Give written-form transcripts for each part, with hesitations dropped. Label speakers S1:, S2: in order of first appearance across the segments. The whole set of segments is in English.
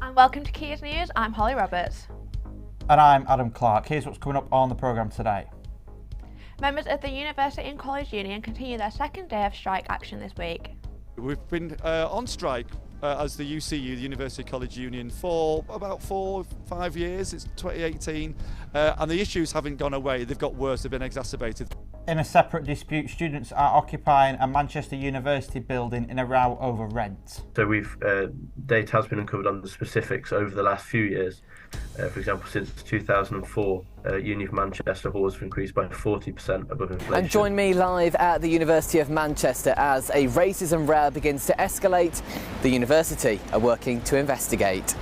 S1: And welcome to Quays News. I'm Holly Roberts.
S2: And I'm Adam Clark. Here's what's coming up on the programme today.
S1: Members of the University and College Union continue their second day of strike action this week.
S3: We've been on strike as the UCU, the University College Union, for about 4 or 5 years. It's 2018, and the issues haven't gone away. They've got worse, they've been exacerbated.
S2: In a separate dispute, students are occupying a Manchester University building in a row over rent.
S4: So data has been uncovered on the specifics over the last few years. For example, since 2004, Uni of Manchester halls have increased by 40% above inflation.
S5: And join me live at the University of Manchester as a racism row begins to escalate. The university are working to investigate.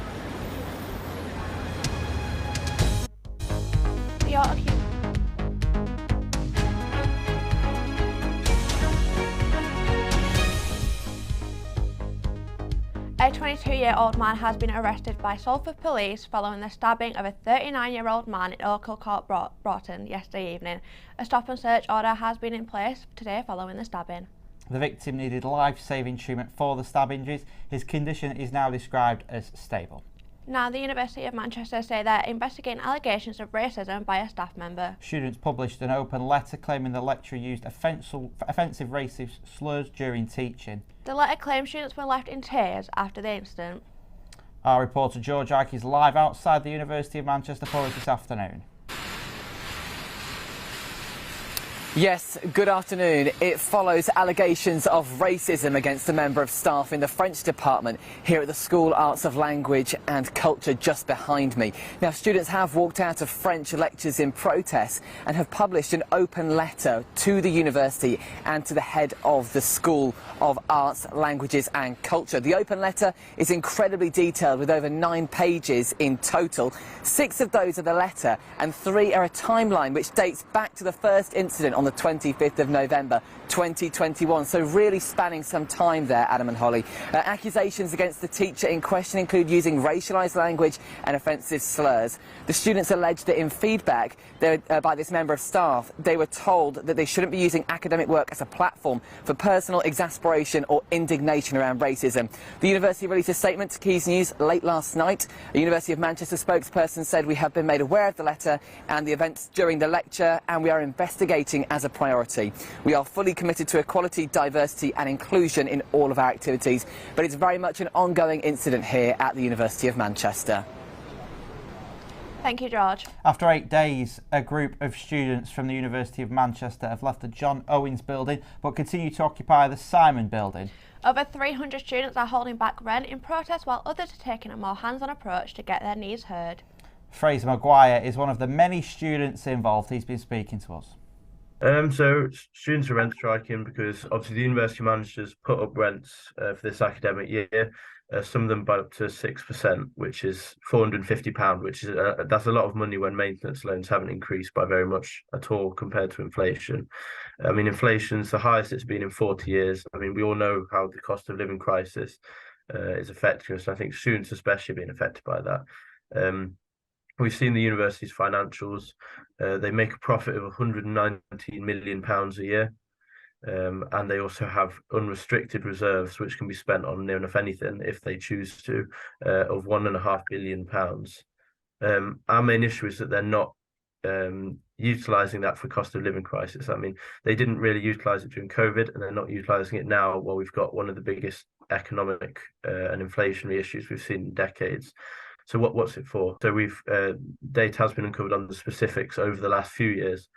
S1: A 22-year-old man has been arrested by Salford police following the stabbing of a 39-year-old man in Oakhill Court, Broughton, yesterday evening. A stop and search order has been in place today following the stabbing.
S2: The victim needed life-saving treatment for the stab injuries. His condition is now described as stable.
S1: Now, the University of Manchester say they're investigating allegations of racism by a staff member.
S2: Students published an open letter claiming the lecturer used offensive racist slurs during teaching.
S1: The letter claims students were left in tears after the incident.
S2: Our reporter George Ike is live outside the University of Manchester for us this afternoon.
S5: Yes, good afternoon. It follows allegations of racism against a member of staff in the French department here at the School Arts of Language and Culture just behind me. Now, students have walked out of French lectures in protest and have published an open letter to the university and to the head of the School of Arts, Languages and Culture. The open letter is incredibly detailed with over 9 pages in total. 6 of those are the letter and 3 are a timeline which dates back to the first incident on the 25th of November 2021, so really spanning some time there, Adam and Holly. Accusations against the teacher in question include using racialised language and offensive slurs. The students allege that in feedback by this member of staff, they were told that they shouldn't be using academic work as a platform for personal exasperation or indignation around racism. The university released a statement to Quays News late last night. A University of Manchester spokesperson said, "We have been made aware of the letter and the events during the lecture, and we are investigating as a priority. We are fully committed to equality, diversity and inclusion in all of our activities, but it's very much an ongoing incident here at the University of Manchester."
S1: Thank you, George.
S2: After 8 days, a group of students from the University of Manchester have left the John Owens building but continue to occupy the Simon building.
S1: Over 300 students are holding back rent in protest while others are taking a more hands-on approach to get their needs heard.
S2: Fraser Maguire is one of the many students involved. He's been speaking to us.
S4: So students are rent striking because obviously the University of Manchester's put up rents for this academic year, some of them by up to 6%, which is £450, which is that's a lot of money when maintenance loans haven't increased by very much at all compared to inflation. I mean, inflation's the highest it's been in 40 years. I mean, we all know how the cost of living crisis is affecting us. I think students especially being affected by that. We've seen the university's financials. They make a profit of £119 million a year. And they also have unrestricted reserves, which can be spent on near enough anything if they choose to, of £1.5 billion. Our main issue is that they're not utilising that for cost of living crisis. I mean, they didn't really utilise it during COVID, and they're not utilising it now while we've got one of the biggest economic and inflationary issues we've seen in decades. So what's it for? So data has been uncovered on the specifics over the last few years.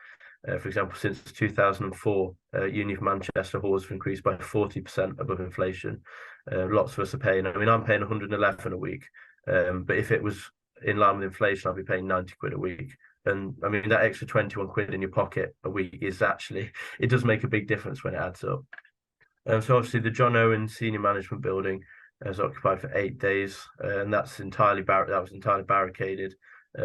S4: For example, since 2004, Uni of Manchester halls have increased by 40% above inflation. Lots of us are paying, I mean, I'm paying 111 a week, but if it was in line with inflation, I'd be paying 90 quid a week. And I mean, that extra 21 quid in your pocket a week is actually, it does make a big difference when it adds up. So obviously the John Owens Senior Management Building was occupied for 8 days, and that was entirely barricaded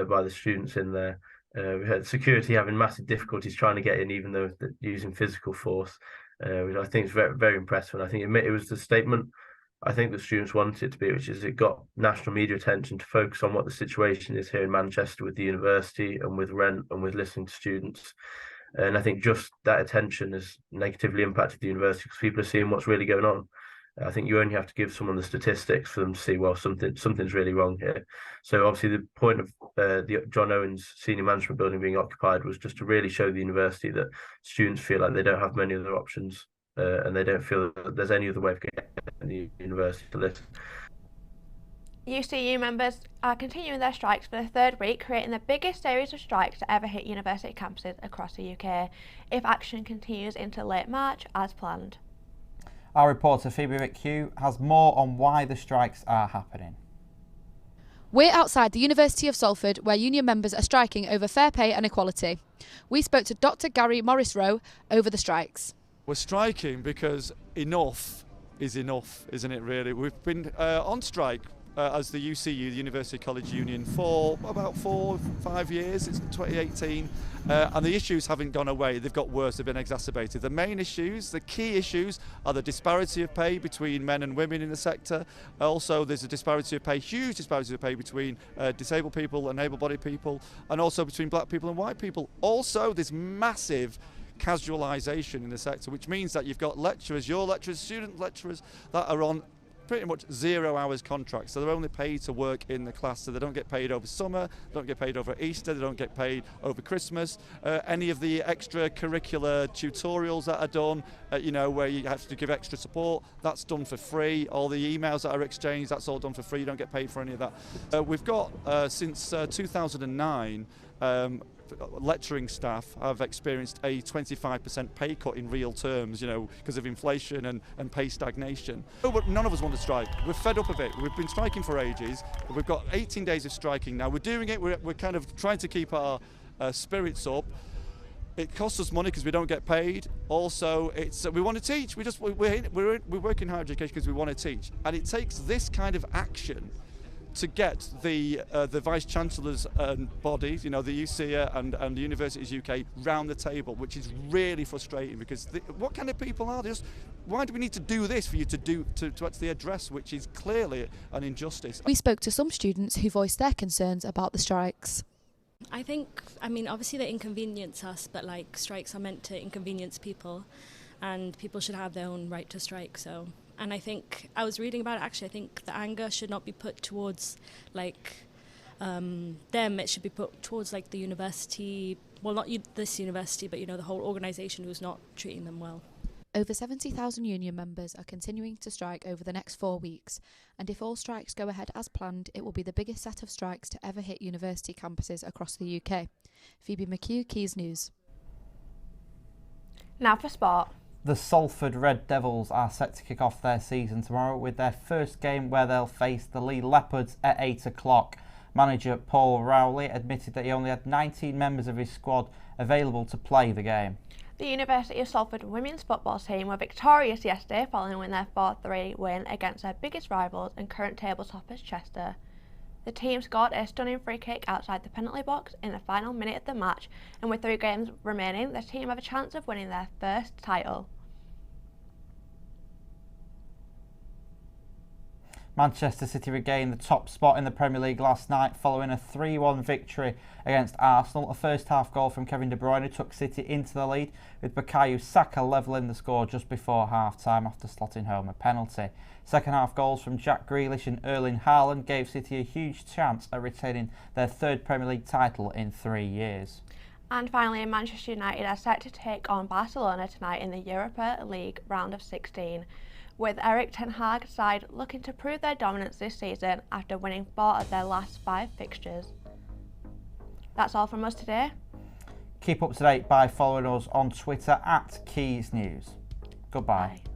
S4: by the students in there. We had security having massive difficulties trying to get in, even though using physical force, which I think is very, very impressive. And I think it was the statement I think the students wanted it to be, which is it got national media attention to focus on what the situation is here in Manchester with the university and with rent and with listening to students. And I think just that attention has negatively impacted the university because people are seeing what's really going on. I think you only have to give someone the statistics for them to see, well, something's really wrong here. So obviously the point of the John Owens Senior Management Building being occupied was just to really show the university that students feel like they don't have many other options, and they don't feel that there's any other way of getting the university to live.
S1: UCU members are continuing their strikes for the third week, creating the biggest series of strikes to ever hit university campuses across the UK, if action continues into late March as planned.
S2: Our reporter Phoebe Rick-Hugh has more on why the strikes are happening.
S6: We're outside the University of Salford, where union members are striking over fair pay and equality. We spoke to Dr. Gary Morris-Rowe over the strikes.
S3: We're striking because enough is enough, isn't it really? We've been on strike as the UCU, the University College Union, for about 4 or 5 years. It's 2018, and the issues haven't gone away. They've got worse. They've been exacerbated. The main issues, the key issues, are the disparity of pay between men and women in the sector. Also, there's a disparity of pay, huge disparity of pay between disabled people and able-bodied people, and also between black people and white people. Also, there's massive casualisation in the sector, which means that you've got lecturers, your lecturers, student lecturers, that are on pretty much 0 hours contracts, so they're only paid to work in the class, so they don't get paid over summer, they don't get paid over Easter, they don't get paid over Christmas. Any of the extracurricular tutorials that are done, where you have to give extra support, that's done for free. All the emails that are exchanged, that's all done for free. You don't get paid for any of that. We've got since 2009 lecturing staff have experienced a 25% pay cut in real terms, because of inflation and pay stagnation. But none of us want to strike. We're fed up of it. We've been striking for ages. We've got 18 days of striking now. We're doing it. We're kind of trying to keep our spirits up. It costs us money because we don't get paid. Also, we want to teach. We work in higher education because we want to teach, and it takes this kind of action to get the Vice Chancellor's bodies, the UCA and the Universities UK, round the table, which is really frustrating, because what kind of people are this? Why do we need to do this for you to actually address, which is clearly an injustice?
S6: We spoke to some students who voiced their concerns about the strikes.
S7: I mean, obviously they inconvenience us, but strikes are meant to inconvenience people, and people should have their own right to strike, so. And I think, I was reading about it actually, I think the anger should not be put towards them, it should be put towards the university, well, not this university, but the whole organisation who's not treating them well.
S6: Over 70,000 union members are continuing to strike over the next 4 weeks, and if all strikes go ahead as planned, it will be the biggest set of strikes to ever hit university campuses across the UK. Phoebe McHugh, Quays News.
S1: Now for sport.
S2: The Salford Red Devils are set to kick off their season tomorrow with their first game, where they'll face the Lee Leopards at 8 o'clock. Manager Paul Rowley admitted that he only had 19 members of his squad available to play the game.
S1: The University of Salford women's football team were victorious yesterday following their 4-3 win against their biggest rivals and current table toppers Chester. The team scored a stunning free kick outside the penalty box in the final minute of the match, and with 3 games remaining, the team have a chance of winning their first title.
S2: Manchester City regained the top spot in the Premier League last night following a 3-1 victory against Arsenal. A first-half goal from Kevin De Bruyne took City into the lead, with Bukayo Saka levelling the score just before half-time after slotting home a penalty. Second-half goals from Jack Grealish and Erling Haaland gave City a huge chance at retaining their 3rd Premier League title in 3 years.
S1: And finally, Manchester United are set to take on Barcelona tonight in the Europa League round of 16. With Erik ten Hag's side looking to prove their dominance this season after winning 4 of their last 5 fixtures. That's all from us today.
S2: Keep up to date by following us on Twitter at Quays News. Goodbye.
S1: Bye.